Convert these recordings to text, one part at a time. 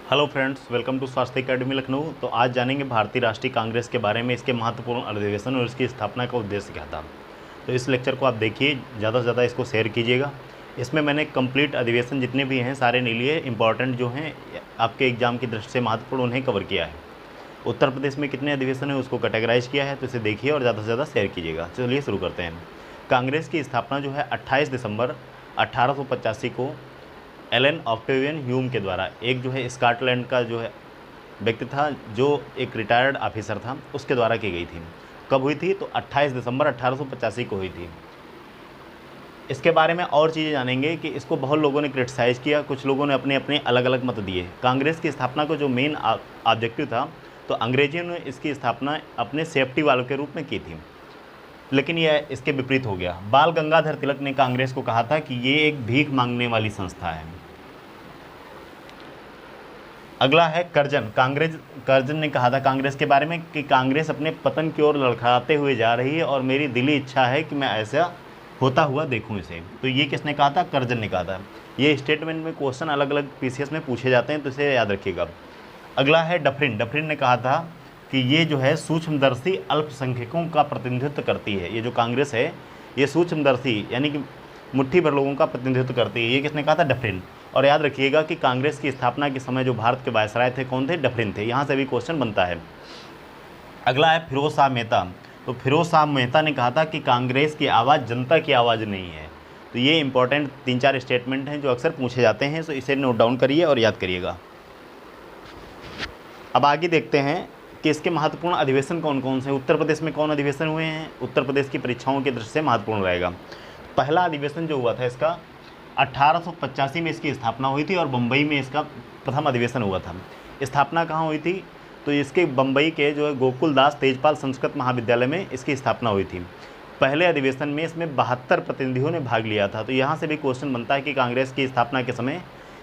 Hello friends, welcome to स्वास्थ्य academy Lucknow. तो आज जानेंगे भारतीय राष्ट्रीय कांग्रेस के बारे में, इसके महत्वपूर्ण अधिवेशन और इसकी स्थापना का उद्देश्य क्या था। तो इस लेक्चर को आप देखिए, ज़्यादा से ज़्यादा इसको शेयर कीजिएगा। इसमें मैंने कंप्लीट अधिवेशन जितने भी हैं सारे नहीं लिए, इंपॉर्टेंट जो हैं आपके एग्जाम की दृष्टि से महत्वपूर्ण उन्हें कवर किया है। उत्तर प्रदेश में कितने अधिवेशन हैं उसको कैटेगराइज किया है, तो इसे देखिए और ज़्यादा से ज़्यादा शेयर कीजिएगा। चलिए शुरू करते हैं। कांग्रेस की स्थापना जो है 28 दिसंबर 1885 को एलन ऑक्टेवियन ह्यूम के द्वारा, एक जो है स्कॉटलैंड का जो है व्यक्ति था, जो एक रिटायर्ड ऑफिसर था, उसके द्वारा की गई थी। कब हुई थी? तो 28 दिसंबर 1885 को हुई थी। इसके बारे में और चीज़ें जानेंगे कि इसको बहुत लोगों ने क्रिटिसाइज़ किया, कुछ लोगों ने अपने अपने अलग अलग मत दिए। कांग्रेस की स्थापना को जो मेन ऑब्जेक्टिव था, तो अंग्रेजियों ने इसकी स्थापना अपने सेफ्टी वालों के रूप में की थी, लेकिन यह इसके विपरीत हो गया। बाल गंगाधर तिलक ने कांग्रेस को कहा था कि ये एक भीख मांगने वाली संस्था है। अगला है कर्जन। कर्जन ने कहा था कांग्रेस के बारे में कि कांग्रेस अपने पतन की ओर लड़खड़ाते हुए जा रही है और मेरी दिली इच्छा है कि मैं ऐसा होता हुआ देखूं इसे। तो ये किसने कहा था? कर्जन ने कहा था। ये स्टेटमेंट में क्वेश्चन अलग अलग पीसीएस में पूछे जाते हैं, तो इसे याद रखिएगा। अगला है डफरिन। डफरिन ने कहा था कि ये जो है सूक्ष्मदर्शी अल्पसंख्यकों का प्रतिनिधित्व करती है। ये जो कांग्रेस है ये सूक्ष्मदर्शी यानी कि मुट्ठी भर लोगों का प्रतिनिधित्व करती है। ये किसने कहा था? डफरिन। और याद रखिएगा कि कांग्रेस की स्थापना के समय जो भारत के वायसराय थे कौन थे? डफरिन थे। यहाँ से भी क्वेश्चन बनता है। अगला है फिरोज शाह मेहता। तो फिरोज शाह मेहता ने कहा था कि कांग्रेस की आवाज़ जनता की आवाज़ नहीं है। तो ये इंपॉर्टेंट 3-4 स्टेटमेंट हैं जो अक्सर पूछे जाते हैं, तो इसे नोट डाउन करिए और याद करिएगा। अब आगे देखते हैं कि इसके महत्वपूर्ण अधिवेशन कौन कौन से। उत्तर प्रदेश में कौन अधिवेशन हुए हैं? उत्तर प्रदेश की परीक्षाओं की दृष्टि से महत्वपूर्ण रहेगा। पहला अधिवेशन जो हुआ था इसका 1885 में इसकी स्थापना हुई थी और बम्बई में इसका प्रथम अधिवेशन हुआ था। स्थापना कहाँ हुई थी? तो इसके बम्बई के जो है गोकुल दास तेजपाल संस्कृत महाविद्यालय में इसकी स्थापना हुई थी। पहले अधिवेशन में इसमें 72 प्रतिनिधियों ने भाग लिया था। तो यहाँ से भी क्वेश्चन बनता है कि कांग्रेस की स्थापना के समय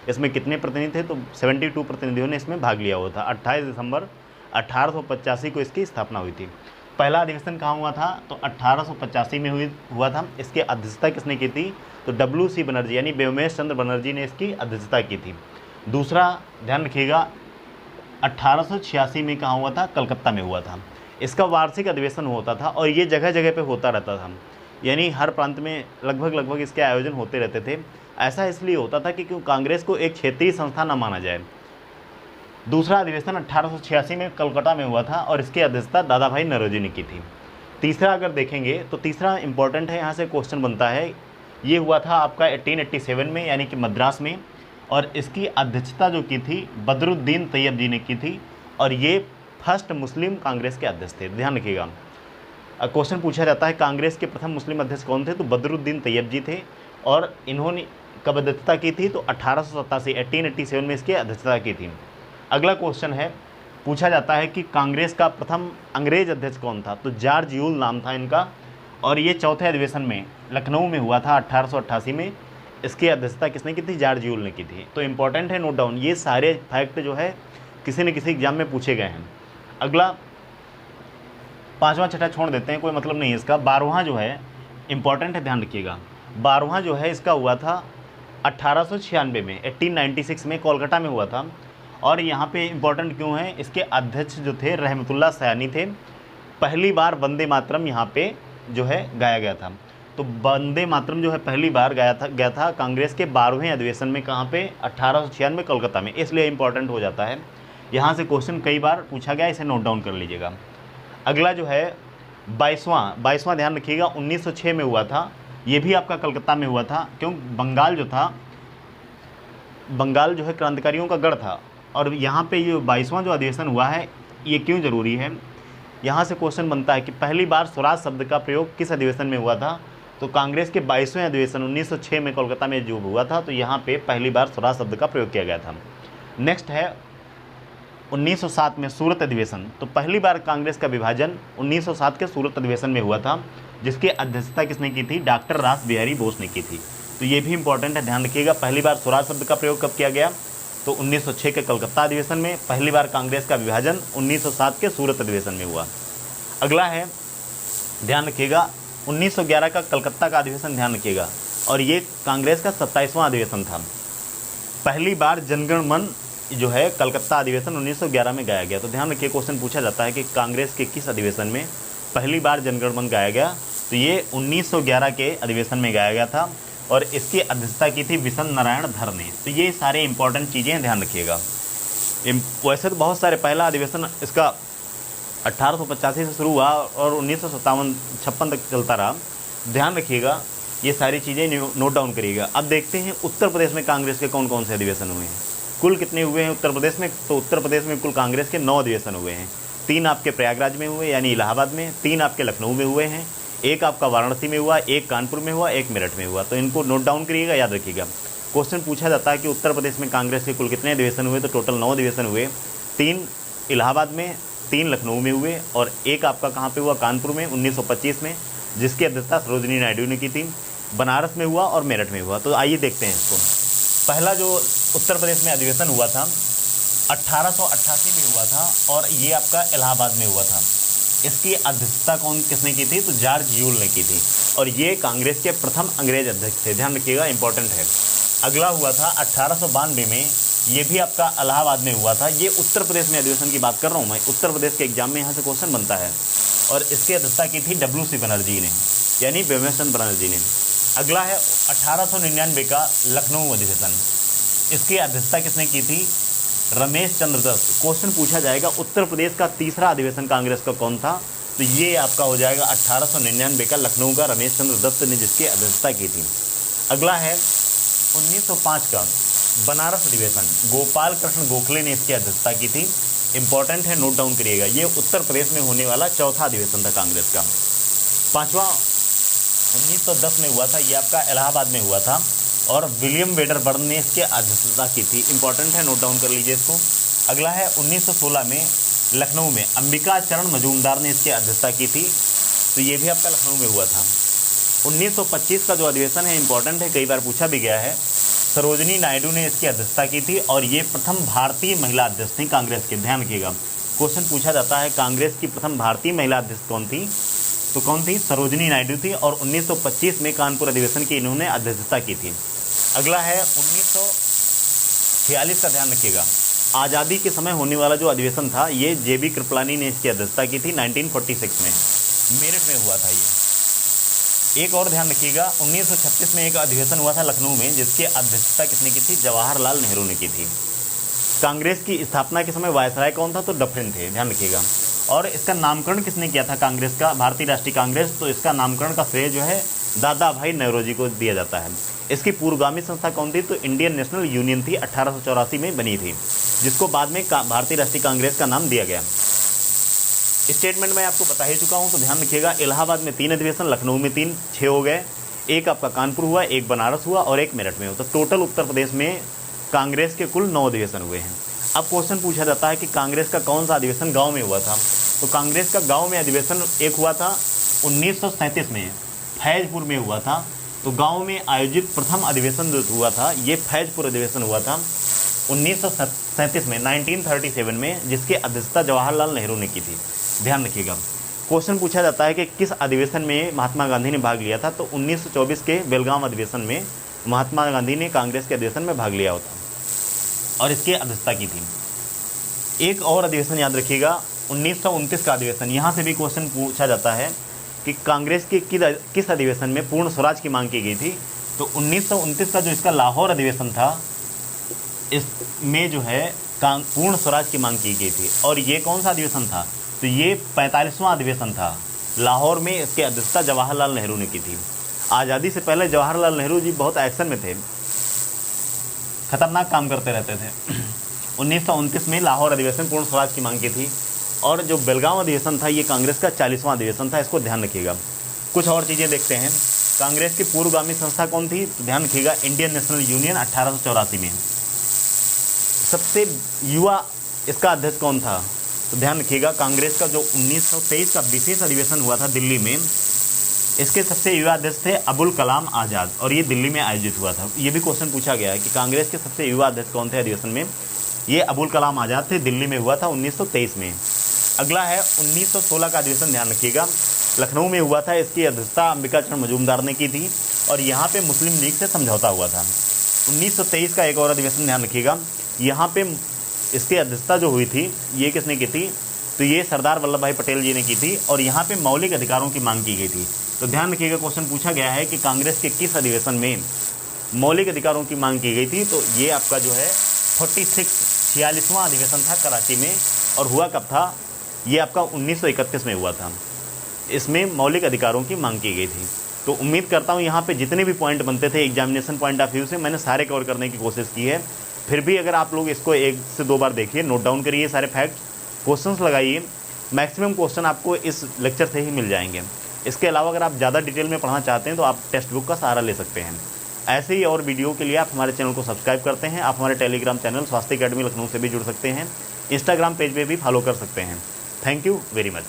इसमें कितने प्रतिनिधि थे? तो 72 प्रतिनिधियों ने इसमें भाग लिया हुआ था। 28 दिसंबर 1885 को इसकी स्थापना हुई थी। पहला अधिवेशन कहाँ हुआ था? तो 1885 में हुआ था। इसकी अध्यक्षता किसने की थी? तो WC बनर्जी यानी व्योमेश चंद्र बनर्जी ने इसकी अध्यक्षता की थी। दूसरा ध्यान रखिएगा 1886 में कहाँ हुआ था? कलकत्ता में हुआ था। इसका वार्षिक अधिवेशन होता था और ये जगह जगह पे होता रहता था, यानी हर प्रांत में लगभग इसके आयोजन होते रहते थे। ऐसा इसलिए होता था कि क्यों कांग्रेस को एक क्षेत्रीय संस्था न माना जाए। दूसरा अधिवेशन 1886 में कलकत्ता में हुआ था और इसकी अध्यक्षता दादा भाई नौरोजी ने की थी। तीसरा अगर देखेंगे तो तीसरा इंपॉर्टेंट है, यहाँ से क्वेश्चन बनता है। ये हुआ था आपका 1887 में यानी कि मद्रास में, और इसकी अध्यक्षता जो की थी बदरुद्दीन तैयब जी ने की थी और ये फर्स्ट मुस्लिम कांग्रेस के अध्यक्ष थे। ध्यान रखिएगा, क्वेश्चन पूछा जाता है कांग्रेस के प्रथम मुस्लिम अध्यक्ष कौन थे? तो बदरुद्दीन तैयब जी थे। और इन्होंने कब अध्यक्षता की थी? तो 1887 में इसकी अध्यक्षता की थी। अगला क्वेश्चन है, पूछा जाता है कि कांग्रेस का प्रथम अंग्रेज अध्यक्ष कौन था? तो जॉर्ज यूल नाम था इनका, और ये चौथे अधिवेशन में लखनऊ में हुआ था 1888 में। इसकी अध्यक्षता किसने की थी? जॉर्ज यूल ने की थी। तो इंपॉर्टेंट है, नोट डाउन। ये सारे फैक्ट जो है किसी न किसी एग्जाम में पूछे गए हैं। अगला 5वां छठा छोड़ देते हैं, कोई मतलब नहीं है इसका। 12वां जो है इंपॉर्टेंट है, ध्यान रखिएगा। 12वां जो है इसका हुआ था 1896 में, 1896 में कोलकाता में हुआ था। और यहाँ पे इम्पोर्टेंट क्यों है? इसके अध्यक्ष जो थे रहमतुल्लाह सयानी थे। पहली बार वंदे मातरम यहाँ पे जो है गाया गया था। तो वंदे मातरम जो है पहली बार गया था कांग्रेस के 12वें अधिवेशन में। कहाँ पे? 1896 में कोलकाता में, इसलिए इंपॉर्टेंट हो जाता है। यहाँ से क्वेश्चन कई बार पूछा गया, इसे नोट डाउन कर लीजिएगा। अगला जो है 22वां ध्यान रखिएगा, 1906 में हुआ था। ये भी आपका कलकत्ता में हुआ था। क्यों? बंगाल जो है क्रांतिकारियों का गढ़ था। और यहाँ पे ये 22वां जो अधिवेशन हुआ है ये क्यों ज़रूरी है? यहाँ से क्वेश्चन बनता है कि पहली बार स्वराज शब्द का प्रयोग किस अधिवेशन में हुआ था? तो कांग्रेस के 22वें अधिवेशन 1906 में कोलकाता में जो हुआ था, तो यहाँ पे पहली बार स्वराज शब्द का प्रयोग किया गया था। नेक्स्ट है 1907 में सूरत अधिवेशन। तो पहली बार कांग्रेस का विभाजन 1907 के सूरत अधिवेशन में हुआ था, जिसकी अध्यक्षता किसने की थी? डॉक्टर रास बिहारी बोस ने की थी। तो ये भी इंपॉर्टेंट है, ध्यान रखिएगा। पहली बार स्वराज शब्द का प्रयोग कब किया गया? तो 1906 के कलकत्ता अधिवेशन में। पहली बार कांग्रेस का विभाजन 1907 के सूरत अधिवेशन में हुआ। अगला है, ध्यान रखिएगा, 1911 का कलकत्ता का अधिवेशन, ध्यान रखिएगा। और ये कांग्रेस का 27वां अधिवेशन था। पहली बार जनगण मन जो है कलकत्ता अधिवेशन 1911 में गाया गया। तो ध्यान रखिए, क्वेश्चन पूछा जाता है कि कांग्रेस के किस अधिवेशन में पहली बार जनगण मन गाया गया। तो ये 1911 के अधिवेशन में गाया गया था और इसकी अध्यक्षता की थी विशन नारायण धर ने। तो ये सारे इंपॉर्टेंट चीज़ें ध्यान रखिएगा। वैसे तो बहुत सारे, पहला अधिवेशन इसका 1885 से शुरू हुआ और 1956 तक चलता रहा। ध्यान रखिएगा, ये सारी चीज़ें नोट डाउन करिएगा। अब देखते हैं उत्तर प्रदेश में कांग्रेस के कौन कौन से अधिवेशन हुए हैं। कुल कितने हुए हैं उत्तर प्रदेश में? तो उत्तर प्रदेश में कुल कांग्रेस के 9 अधिवेशन हुए हैं। 3 आपके प्रयागराज में हुए यानी इलाहाबाद में, 3 आपके लखनऊ में हुए हैं, 1 आपका वाराणसी में हुआ, 1 कानपुर में हुआ, 1 मेरठ में हुआ। तो इनको नोट डाउन करिएगा, याद रखिएगा। क्वेश्चन पूछा जाता है कि उत्तर प्रदेश में कांग्रेस के कुल कितने अधिवेशन हुए, तो टोटल 9 अधिवेशन हुए। 3 इलाहाबाद में, 3 लखनऊ में हुए और 1 आपका कहाँ पे हुआ? कानपुर में 1925 में, जिसकी अध्यक्षता सरोजिनी नायडू ने की थी। बनारस में हुआ और मेरठ में हुआ। तो आइए देखते हैं इसको। पहला जो उत्तर प्रदेश में अधिवेशन हुआ था 1888 में हुआ था और ये आपका इलाहाबाद में हुआ था। इसकी अध्यक्षता किसने की थी? तो जॉर्ज यूल ने की थी और ये कांग्रेस के प्रथम अंग्रेज अध्यक्ष थे। ध्यान रखिएगा, इंपॉर्टेंट है। अगला हुआ था 1892 में, ये भी आपका इलाहाबाद में हुआ था। ये उत्तर प्रदेश में अधिवेशन की बात कर रहा हूँ मैं, उत्तर प्रदेश के एग्जाम में यहाँ से क्वेश्चन बनता है। और इसकी अध्यक्षता की थी W.C. बनर्जी ने, यानी बेमेशन बनर्जी ने। अगला है 1899 का लखनऊ अधिवेशन। इसकी अध्यक्षता किसने की थी? रमेश चंद्र दत्त। क्वेश्चन पूछा जाएगा उत्तर प्रदेश का तीसरा अधिवेशन कांग्रेस का कौन था? तो ये आपका हो जाएगा 1899 का लखनऊ का रमेश चंद्र दत्त ने जिसकी अध्यक्षता की थी। अगला है 1905 का बनारस अधिवेशन। गोपाल कृष्ण गोखले ने इसकी अध्यक्षता की थी। इंपॉर्टेंट है, नोट डाउन करिएगा। ये उत्तर प्रदेश में होने वाला चौथा अधिवेशन था कांग्रेस का। पांचवा 1910 में हुआ था, ये आपका इलाहाबाद में हुआ था और विलियम वेडरबर्न ने इसकी अध्यक्षता की थी। इंपॉर्टेंट है, नोट डाउन कर लीजिए इसको। अगला है 1916 में लखनऊ में अंबिका चरण मजूमदार ने इसकी अध्यक्षता की थी। तो ये भी आपका लखनऊ में हुआ था। 1925 का जो अधिवेशन है इंपॉर्टेंट है, कई बार पूछा भी गया है। सरोजिनी नायडू ने इसकी अध्यक्षता की थी और ये प्रथम भारतीय महिला अध्यक्ष थी कांग्रेस के। ध्यान रखिएगा, क्वेश्चन पूछा जाता है कांग्रेस की प्रथम भारतीय महिला अध्यक्ष कौन थी? तो कौन थी? सरोजिनी नायडू थी और 1925 में कानपुर अधिवेशन की इन्होंने अध्यक्षता की थी। अगला है 1946 का, ध्यान रखिएगा। आज़ादी के समय होने वाला जो अधिवेशन था ये JB कृपलानी ने इसकी अध्यक्षता की थी 1946 में, मेरठ में हुआ था ये। एक और ध्यान रखिएगा, 1936 में एक अधिवेशन हुआ था लखनऊ में जिसकी अध्यक्षता किसने की थी? जवाहरलाल नेहरू ने की थी। कांग्रेस की स्थापना के समय वायसराय कौन था? तो डफरिन थे। ध्यान रखिएगा। और इसका नामकरण किसने किया था कांग्रेस का? भारतीय राष्ट्रीय कांग्रेस। तो इसका नामकरण का श्रेय जो है दादा भाई नौरोजी को दिया जाता है। इसकी पूर्वगामी संस्था कौन थी? तो इंडियन नेशनल यूनियन थी, 1884 में बनी थी, जिसको बाद में भारतीय राष्ट्रीय कांग्रेस का नाम दिया गया। स्टेटमेंट मैं आपको बता ही चुका हूँ, तो ध्यान रखिएगा। इलाहाबाद में 3 अधिवेशन, लखनऊ में 3, 6 हो गए। 1 आपका कानपुर हुआ, 1 बनारस हुआ और 1 मेरठ में हुआ। तो टोटल उत्तर प्रदेश में कांग्रेस के कुल 9 अधिवेशन हुए हैं। अब क्वेश्चन पूछा जाता है कि कांग्रेस का कौन सा अधिवेशन गांव में हुआ था? तो कांग्रेस का गांव में अधिवेशन एक हुआ था 1937 में, फैजपुर में हुआ था। तो गांव में आयोजित प्रथम अधिवेशन जो हुआ था ये फैजपुर अधिवेशन हुआ था 1937 में, 1937 में, जिसकी अध्यक्षता जवाहरलाल नेहरू ने की थी। ध्यान रखिएगा। क्वेश्चन पूछा जाता है कि किस अधिवेशन में महात्मा गांधी ने भाग लिया था? तो 1924 के बेलगाम अधिवेशन में महात्मा गांधी ने कांग्रेस के अधिवेशन में भाग लिया होता और इसकी अध्यक्षता की थी। एक और अधिवेशन याद रखिएगा, 1929 का अधिवेशन। यहाँ से भी क्वेश्चन पूछा जाता है कि कांग्रेस के किस अधिवेशन में पूर्ण स्वराज की मांग की गई थी? तो 1929 का जो इसका लाहौर अधिवेशन था, इसमें जो है पूर्ण स्वराज की मांग की गई थी। और ये कौन सा अधिवेशन था? तो ये 45वां अधिवेशन था लाहौर में। इसके अध्यक्षता जवाहरलाल नेहरू ने की थी। आज़ादी से पहले जवाहरलाल नेहरू जी बहुत एक्शन में थे, खतरनाक काम करते रहते थे। 1929 में लाहौर अधिवेशन पूर्ण स्वराज की मांग की थी। और जो बेलगाम अधिवेशन था ये कांग्रेस का 40वां अधिवेशन था, इसको ध्यान रखिएगा। कुछ और चीज़ें देखते हैं। कांग्रेस की पूर्वगामी संस्था कौन थी? तो ध्यान रखिएगा, इंडियन नेशनल यूनियन 1884 में। सबसे युवा इसका अध्यक्ष कौन था? तो ध्यान रखिएगा, कांग्रेस का जो 1923 का विशेष अधिवेशन हुआ था दिल्ली में, इसके सबसे युवा अध्यक्ष थे अबुल कलाम आज़ाद और ये दिल्ली में आयोजित हुआ था। ये भी क्वेश्चन पूछा गया है कि कांग्रेस के सबसे युवा अध्यक्ष कौन थे अधिवेशन में? ये अबुल कलाम आज़ाद थे, दिल्ली में हुआ था 1923 में। अगला है 1916 का अधिवेशन, ध्यान रखिएगा, लखनऊ में हुआ था। इसकी अध्यक्षता अंबिका चरण मजूमदार ने की थी और यहाँ पे मुस्लिम लीग से समझौता हुआ था। 1923 का एक और अधिवेशन ध्यान रखिएगा, यहाँ पे इसकी अध्यक्षता जो हुई थी ये किसने की थी, तो ये सरदार वल्लभ भाई पटेल जी ने की थी और यहाँ पे मौलिक अधिकारों की मांग की गई थी। तो ध्यान रखिएगा, क्वेश्चन पूछा गया है कि कांग्रेस के किस अधिवेशन में मौलिक अधिकारों की मांग की गई थी। तो ये आपका जो है 46वां अधिवेशन था कराची में, और हुआ कब था, ये आपका 1931 में हुआ था। इसमें मौलिक अधिकारों की मांग की गई थी। तो उम्मीद करता हूँ यहाँ पे जितने भी पॉइंट बनते थे एग्जामिनेशन पॉइंट ऑफ व्यू से मैंने सारे कवर करने की कोशिश की है। फिर भी अगर आप लोग इसको 1 से 2 बार देखिए, नोट डाउन करिए सारे फैक्ट, क्वेश्चंस लगाइए, मैक्सिमम क्वेश्चन आपको इस लेक्चर से ही मिल जाएंगे। इसके अलावा अगर आप ज़्यादा डिटेल में पढ़ना चाहते हैं तो आप टेक्स्ट बुक का सहारा ले सकते हैं। ऐसे ही और वीडियो के लिए आप हमारे चैनल को सब्सक्राइब करते हैं। आप हमारे टेलीग्राम चैनल स्वास्थ्य अकेडमी लखनऊ से भी जुड़ सकते हैं, इंस्टाग्राम पेज पे भी फॉलो कर सकते हैं। Thank you very much.